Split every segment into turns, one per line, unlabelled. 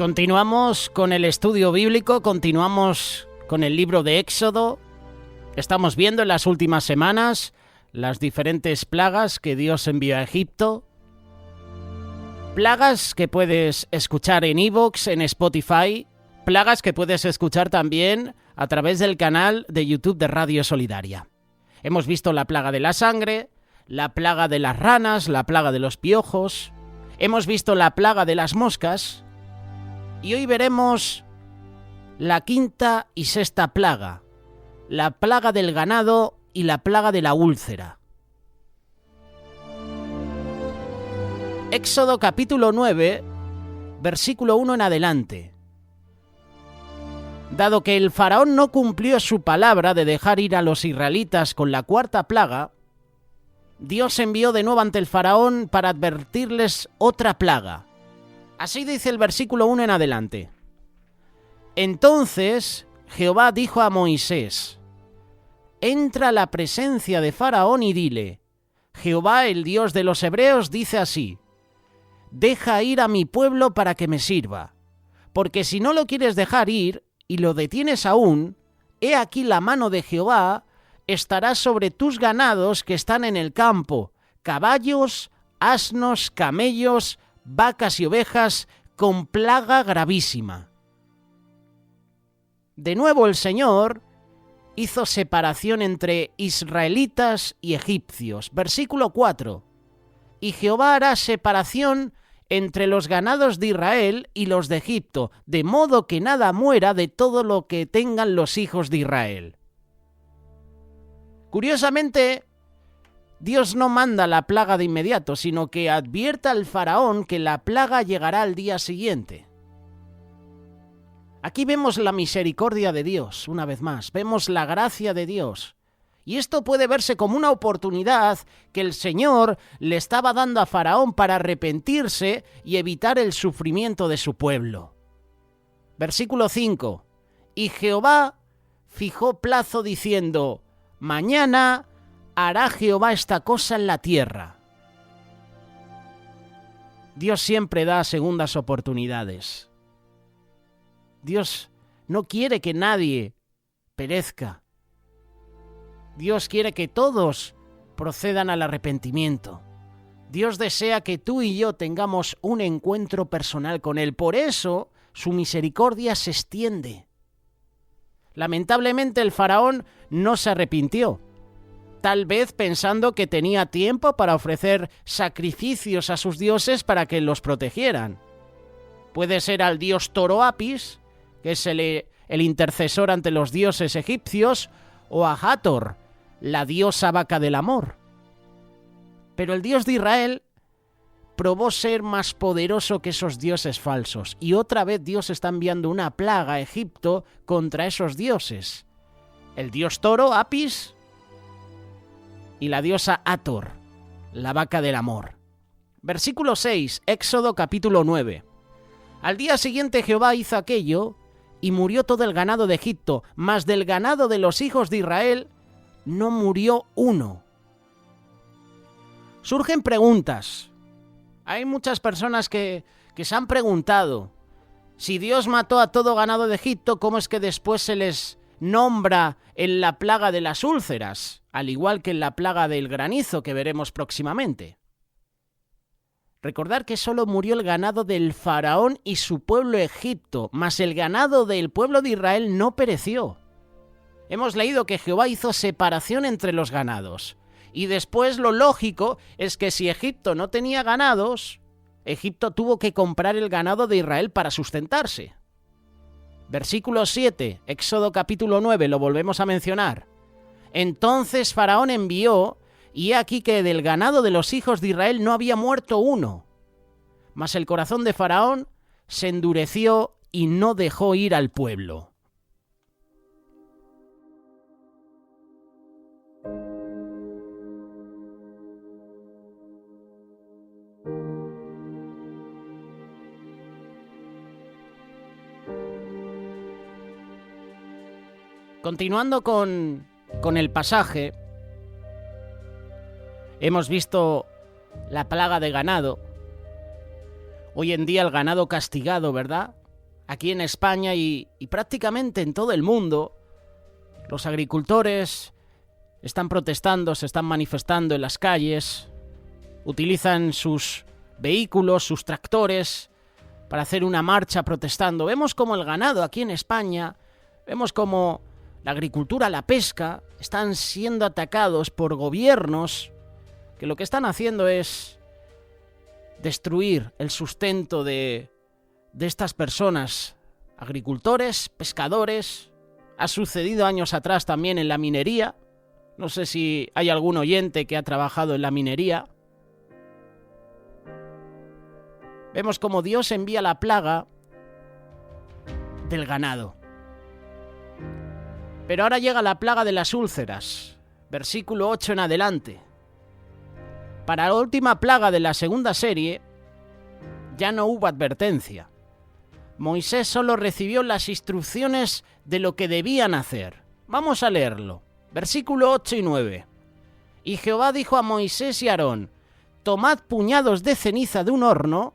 Continuamos con el estudio bíblico, continuamos con el libro de Éxodo. Estamos viendo en las últimas semanas las diferentes plagas que Dios envió a Egipto. Plagas que puedes escuchar en iVoox, en Spotify. Plagas que puedes escuchar también a través del canal de YouTube de Radio Solidaria. Hemos visto la plaga de la sangre, la plaga de las ranas, la plaga de los piojos. Hemos visto la plaga de las moscas. Y hoy veremos la quinta y sexta plaga, la plaga del ganado y la plaga de la úlcera. Éxodo capítulo 9, versículo 1 en adelante. Dado que el faraón no cumplió su palabra de dejar ir a los israelitas con la cuarta plaga, Dios envió de nuevo ante el faraón para advertirles otra plaga. Así dice el versículo 1 en adelante. Entonces Jehová dijo a Moisés: entra a la presencia de Faraón y dile: Jehová, el Dios de los hebreos, dice así: deja ir a mi pueblo para que me sirva, porque si no lo quieres dejar ir y lo detienes aún, he aquí la mano de Jehová estará sobre tus ganados que están en el campo, caballos, asnos, camellos, vacas y ovejas, con plaga gravísima. De nuevo el Señor hizo separación entre israelitas y egipcios. Versículo 4. Y Jehová hará separación entre los ganados de Israel y los de Egipto, de modo que nada muera de todo lo que tengan los hijos de Israel. Curiosamente, Dios no manda la plaga de inmediato, sino que advierte al faraón que la plaga llegará al día siguiente. Aquí vemos la misericordia de Dios, una vez más, vemos la gracia de Dios. Y esto puede verse como una oportunidad que el Señor le estaba dando a Faraón para arrepentirse y evitar el sufrimiento de su pueblo. Versículo 5. Y Jehová fijó plazo diciendo: mañana hará Jehová esta cosa en la tierra. Dios siempre da segundas oportunidades. Dios no quiere que nadie perezca. Dios quiere que todos procedan al arrepentimiento. Dios desea que tú y yo tengamos un encuentro personal con Él. Por eso su misericordia se extiende. Lamentablemente el faraón no se arrepintió, tal vez pensando que tenía tiempo para ofrecer sacrificios a sus dioses para que los protegieran. Puede ser al dios Toro Apis, que es el intercesor ante los dioses egipcios, o a Hathor, la diosa vaca del amor. Pero el Dios de Israel probó ser más poderoso que esos dioses falsos, y otra vez Dios está enviando una plaga a Egipto contra esos dioses. El dios Toro, Apis, y la diosa Hathor, la vaca del amor. Versículo 6, Éxodo capítulo 9. Al día siguiente Jehová hizo aquello, y murió todo el ganado de Egipto, mas del ganado de los hijos de Israel no murió uno. Surgen preguntas. Hay muchas personas que se han preguntado: si Dios mató a todo ganado de Egipto, ¿cómo es que después se les nombra en la plaga de las úlceras, al igual que en la plaga del granizo que veremos próximamente? Recordar que solo murió el ganado del faraón y su pueblo Egipto, mas el ganado del pueblo de Israel no pereció. Hemos leído que Jehová hizo separación entre los ganados. Y después lo lógico es que si Egipto no tenía ganados, Egipto tuvo que comprar el ganado de Israel para sustentarse. Versículo 7, Éxodo capítulo 9, lo volvemos a mencionar. Entonces Faraón envió, y he aquí que del ganado de los hijos de Israel no había muerto uno. Mas el corazón de Faraón se endureció y no dejó ir al pueblo. Continuando con el pasaje, hemos visto la plaga de ganado. Hoy en día el ganado castigado, ¿verdad? aquí en España y prácticamente en todo el mundo, los agricultores están protestando, se están manifestando en las calles, utilizan sus vehículos, sus tractores, para hacer una marcha protestando. Vemos como el ganado aquí en España, vemos como la agricultura, la pesca, están siendo atacados por gobiernos que lo que están haciendo es destruir el sustento de estas personas, agricultores, pescadores. Ha sucedido años atrás también en la minería. No sé si hay algún oyente que ha trabajado en la minería. Vemos como Dios envía la plaga del ganado. Pero ahora llega la plaga de las úlceras, versículo 8 en adelante. Para la última plaga de la segunda serie, ya no hubo advertencia. Moisés solo recibió las instrucciones de lo que debían hacer. Vamos a leerlo. Versículo 8 y 9. Y Jehová dijo a Moisés y a Aarón: tomad puñados de ceniza de un horno,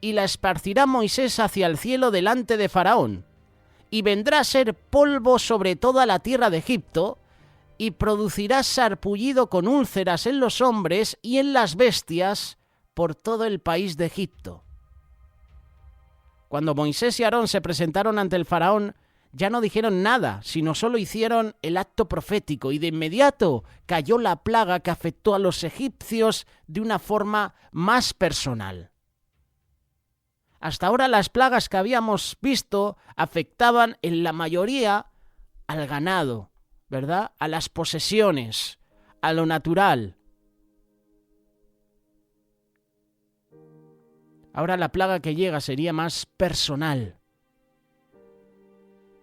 y la esparcirá Moisés hacia el cielo delante de Faraón, y vendrá a ser polvo sobre toda la tierra de Egipto, y producirá sarpullido con úlceras en los hombres y en las bestias por todo el país de Egipto. Cuando Moisés y Aarón se presentaron ante el Faraón, ya no dijeron nada, sino solo hicieron el acto profético, y de inmediato cayó la plaga que afectó a los egipcios de una forma más personal. Hasta ahora las plagas que habíamos visto afectaban en la mayoría al ganado, ¿verdad? A las posesiones, a lo natural. Ahora la plaga que llega sería más personal.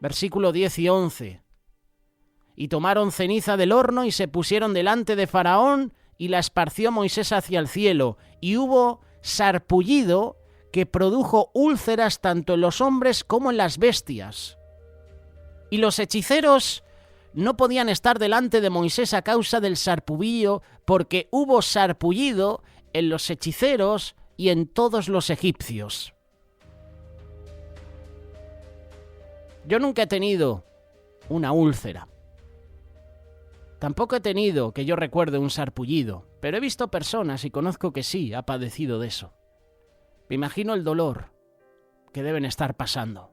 Versículo 10 y 11. Y tomaron ceniza del horno y se pusieron delante de Faraón, y la esparció Moisés hacia el cielo, y hubo sarpullido que produjo úlceras tanto en los hombres como en las bestias. Y los hechiceros no podían estar delante de Moisés a causa del sarpullido, porque hubo sarpullido en los hechiceros y en todos los egipcios. Yo nunca he tenido una úlcera. Tampoco he tenido, que yo recuerde, un sarpullido, pero he visto personas y conozco que sí ha padecido de eso. Me imagino el dolor que deben estar pasando.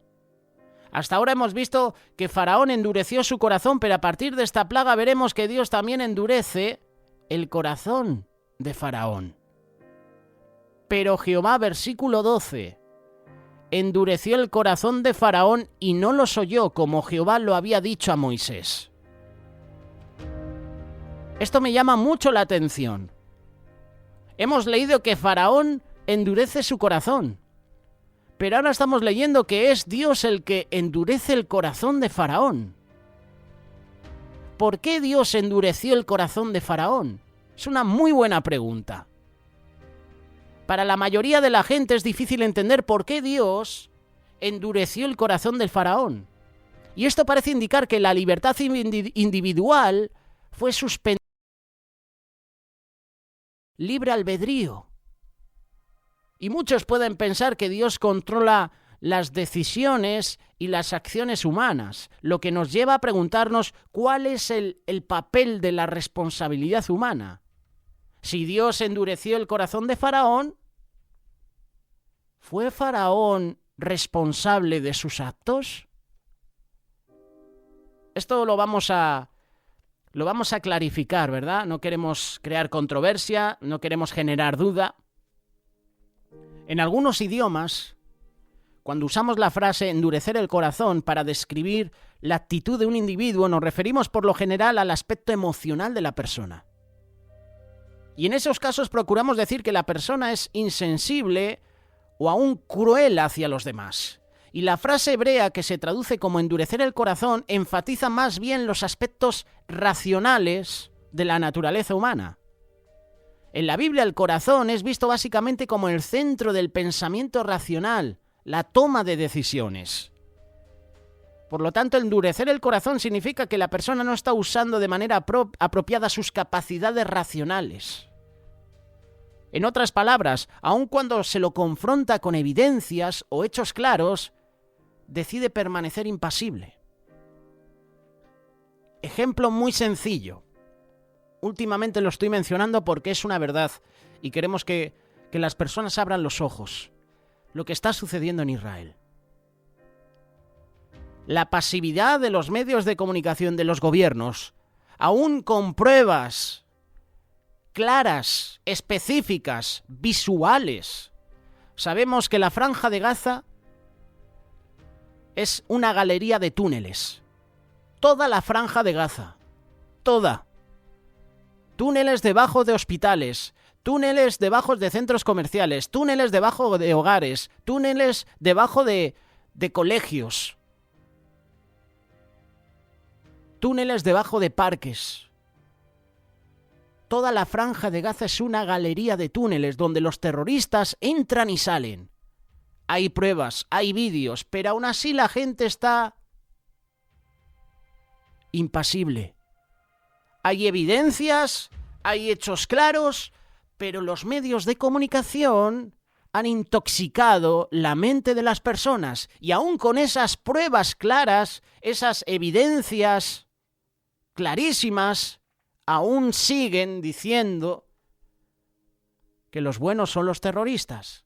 Hasta ahora hemos visto que Faraón endureció su corazón, pero a partir de esta plaga veremos que Dios también endurece el corazón de Faraón. Pero Jehová, versículo 12, endureció el corazón de Faraón y no los oyó como Jehová lo había dicho a Moisés. Esto me llama mucho la atención. Hemos leído que Faraón endurece su corazón, pero ahora estamos leyendo que es Dios el que endurece el corazón de Faraón. ¿Por qué Dios endureció el corazón de Faraón? Es una muy buena pregunta. Para la mayoría de la gente es difícil entender por qué Dios endureció el corazón del Faraón. Y esto parece indicar que la libertad individual fue suspendida. Libre albedrío. Y muchos pueden pensar que Dios controla las decisiones y las acciones humanas, lo que nos lleva a preguntarnos cuál es el papel de la responsabilidad humana. Si Dios endureció el corazón de Faraón, ¿fue Faraón responsable de sus actos? Esto lo vamos a clarificar, ¿verdad? No queremos crear controversia, no queremos generar duda. En algunos idiomas, cuando usamos la frase endurecer el corazón para describir la actitud de un individuo, nos referimos por lo general al aspecto emocional de la persona. Y en esos casos procuramos decir que la persona es insensible o aún cruel hacia los demás. Y la frase hebrea que se traduce como endurecer el corazón enfatiza más bien los aspectos racionales de la naturaleza humana. En la Biblia el corazón es visto básicamente como el centro del pensamiento racional, la toma de decisiones. Por lo tanto, endurecer el corazón significa que la persona no está usando de manera apropiada sus capacidades racionales. En otras palabras, aun cuando se lo confronta con evidencias o hechos claros, decide permanecer impasible. Ejemplo muy sencillo. Últimamente lo estoy mencionando porque es una verdad y queremos que las personas abran los ojos. Lo que está sucediendo en Israel. La pasividad de los medios de comunicación de los gobiernos, aún con pruebas claras, específicas, visuales. Sabemos que la Franja de Gaza es una galería de túneles. Toda la Franja de Gaza. Toda. Túneles debajo de hospitales, túneles debajo de centros comerciales, túneles debajo de hogares, túneles debajo de colegios, túneles debajo de parques. Toda la Franja de Gaza es una galería de túneles donde los terroristas entran y salen. Hay pruebas, hay vídeos, pero aún así la gente está impasible. Hay evidencias, hay hechos claros, pero los medios de comunicación han intoxicado la mente de las personas y aún con esas pruebas claras, esas evidencias clarísimas, aún siguen diciendo que los buenos son los terroristas.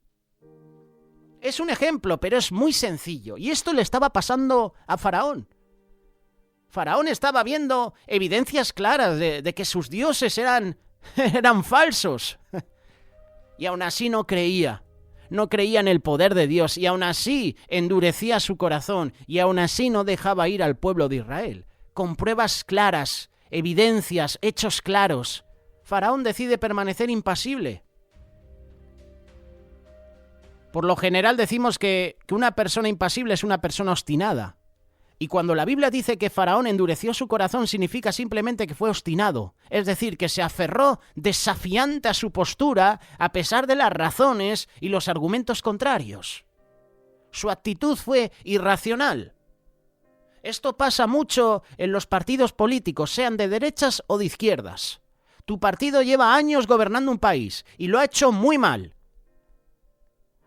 Es un ejemplo, pero es muy sencillo. Y esto le estaba pasando a Faraón. Faraón estaba viendo evidencias claras de que sus dioses eran falsos. Y aún así no creía. No creía en el poder de Dios. Y aún así endurecía su corazón. Y aún así no dejaba ir al pueblo de Israel. Con pruebas claras, evidencias, hechos claros. Faraón decide permanecer impasible. Por lo general decimos que una persona impasible es una persona obstinada. Y cuando la Biblia dice que Faraón endureció su corazón, significa simplemente que fue obstinado. Es decir, que se aferró desafiante a su postura a pesar de las razones y los argumentos contrarios. Su actitud fue irracional. Esto pasa mucho en los partidos políticos, sean de derechas o de izquierdas. Tu partido lleva años gobernando un país y lo ha hecho muy mal.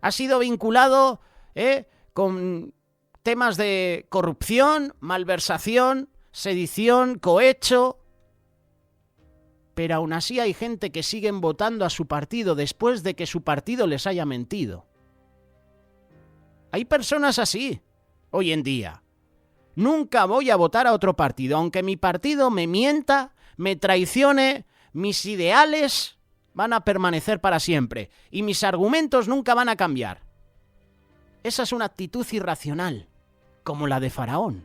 Ha sido vinculado con temas de corrupción, malversación, sedición, cohecho. Pero aún así hay gente que siguen votando a su partido después de que su partido les haya mentido. Hay personas así, hoy en día. Nunca voy a votar a otro partido, aunque mi partido me mienta, me traicione, mis ideales van a permanecer para siempre y mis argumentos nunca van a cambiar. Esa es una actitud irracional, como la de Faraón.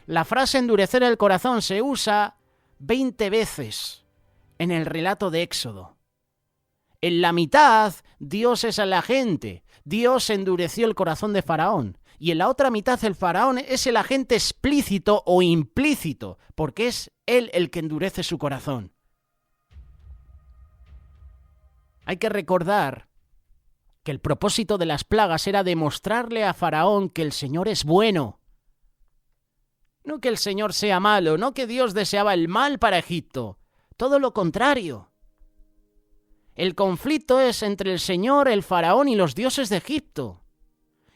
La frase endurecer el corazón se usa 20 veces en el relato de Éxodo. En la mitad, Dios es a la gente. Dios endureció el corazón de Faraón. Y en la otra mitad, el Faraón es el agente explícito o implícito, porque es él el que endurece su corazón. Hay que recordar que el propósito de las plagas era demostrarle a Faraón que el Señor es bueno. No que el Señor sea malo, no que Dios deseaba el mal para Egipto. Todo lo contrario. El conflicto es entre el Señor, el Faraón y los dioses de Egipto.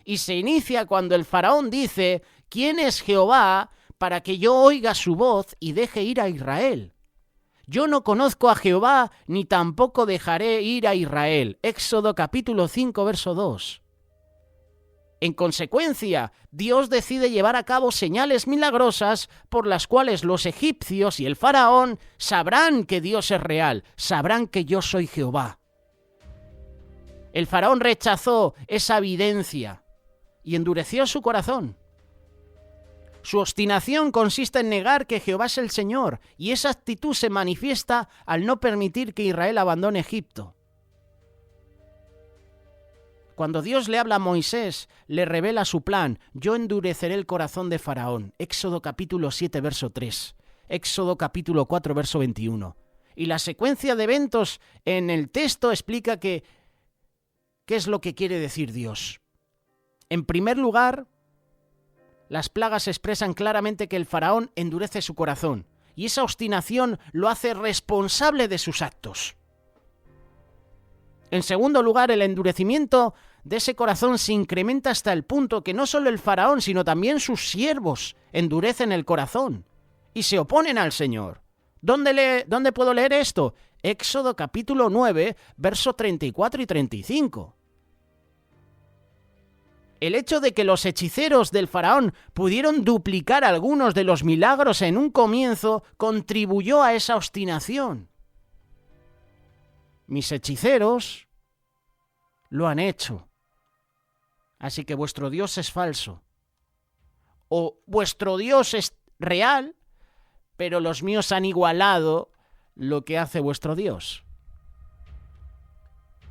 Y se inicia cuando el Faraón dice: ¿quién es Jehová para que yo oiga su voz y deje ir a Israel? Yo no conozco a Jehová, ni tampoco dejaré ir a Israel. Éxodo capítulo 5, verso 2. En consecuencia, Dios decide llevar a cabo señales milagrosas por las cuales los egipcios y el Faraón sabrán que Dios es real, sabrán que yo soy Jehová. El Faraón rechazó esa evidencia y endureció su corazón. Su obstinación consiste en negar que Jehová es el Señor, y esa actitud se manifiesta al no permitir que Israel abandone Egipto. Cuando Dios le habla a Moisés, le revela su plan: yo endureceré el corazón de Faraón. Éxodo capítulo 7, verso 3. Éxodo capítulo 4, verso 21. Y la secuencia de eventos en el texto explica qué es lo que quiere decir Dios. En primer lugar, las plagas expresan claramente que el Faraón endurece su corazón, y esa obstinación lo hace responsable de sus actos. En segundo lugar, el endurecimiento de ese corazón se incrementa hasta el punto que no solo el faraón, sino también sus siervos endurecen el corazón y se oponen al Señor. ¿Dónde puedo leer esto? Éxodo capítulo 9, versos 34 y 35. El hecho de que los hechiceros del faraón pudieron duplicar algunos de los milagros en un comienzo contribuyó a esa obstinación. Mis hechiceros lo han hecho. Así que vuestro Dios es falso. O vuestro Dios es real, pero los míos han igualado lo que hace vuestro Dios.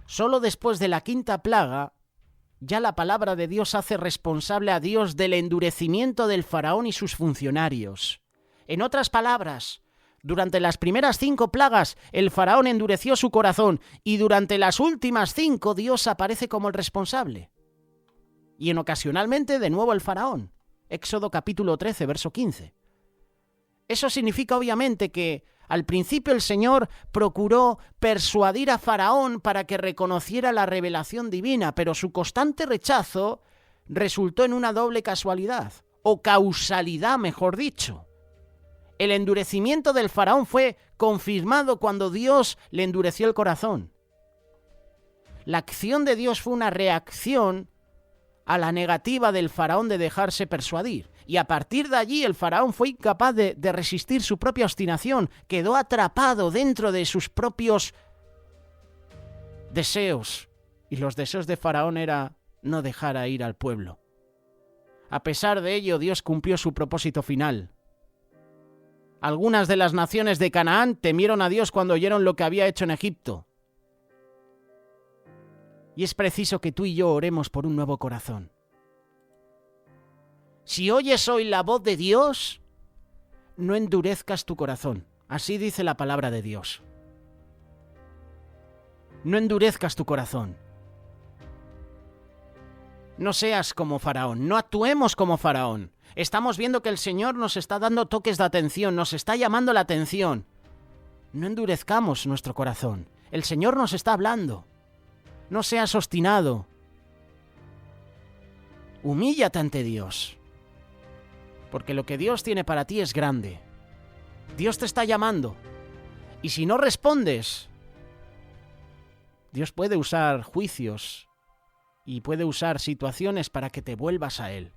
Solo después de la quinta plaga, ya la palabra de Dios hace responsable a Dios del endurecimiento del faraón y sus funcionarios. En otras palabras, durante las primeras 5 plagas, el faraón endureció su corazón y durante las últimas 5 Dios aparece como el responsable. Y ocasionalmente de nuevo el faraón. Éxodo capítulo 13, verso 15. Eso significa obviamente que al principio el Señor procuró persuadir a Faraón para que reconociera la revelación divina, pero su constante rechazo resultó en una doble casualidad, o causalidad, mejor dicho. El endurecimiento del Faraón fue confirmado cuando Dios le endureció el corazón. La acción de Dios fue una reacción a la negativa del Faraón de dejarse persuadir. Y a partir de allí el faraón fue incapaz de resistir su propia obstinación, quedó atrapado dentro de sus propios deseos. Y los deseos de faraón era no dejar a ir al pueblo. A pesar de ello, Dios cumplió su propósito final. Algunas de las naciones de Canaán temieron a Dios cuando oyeron lo que había hecho en Egipto. Y es preciso que tú y yo oremos por un nuevo corazón. Si oyes hoy la voz de Dios, no endurezcas tu corazón. Así dice la palabra de Dios. No endurezcas tu corazón. No seas como Faraón, no actuemos como Faraón. Estamos viendo que el Señor nos está dando toques de atención, nos está llamando la atención. No endurezcamos nuestro corazón. El Señor nos está hablando. No seas obstinado. Humíllate ante Dios. Porque lo que Dios tiene para ti es grande. Dios te está llamando. Y si no respondes, Dios puede usar juicios y puede usar situaciones para que te vuelvas a Él.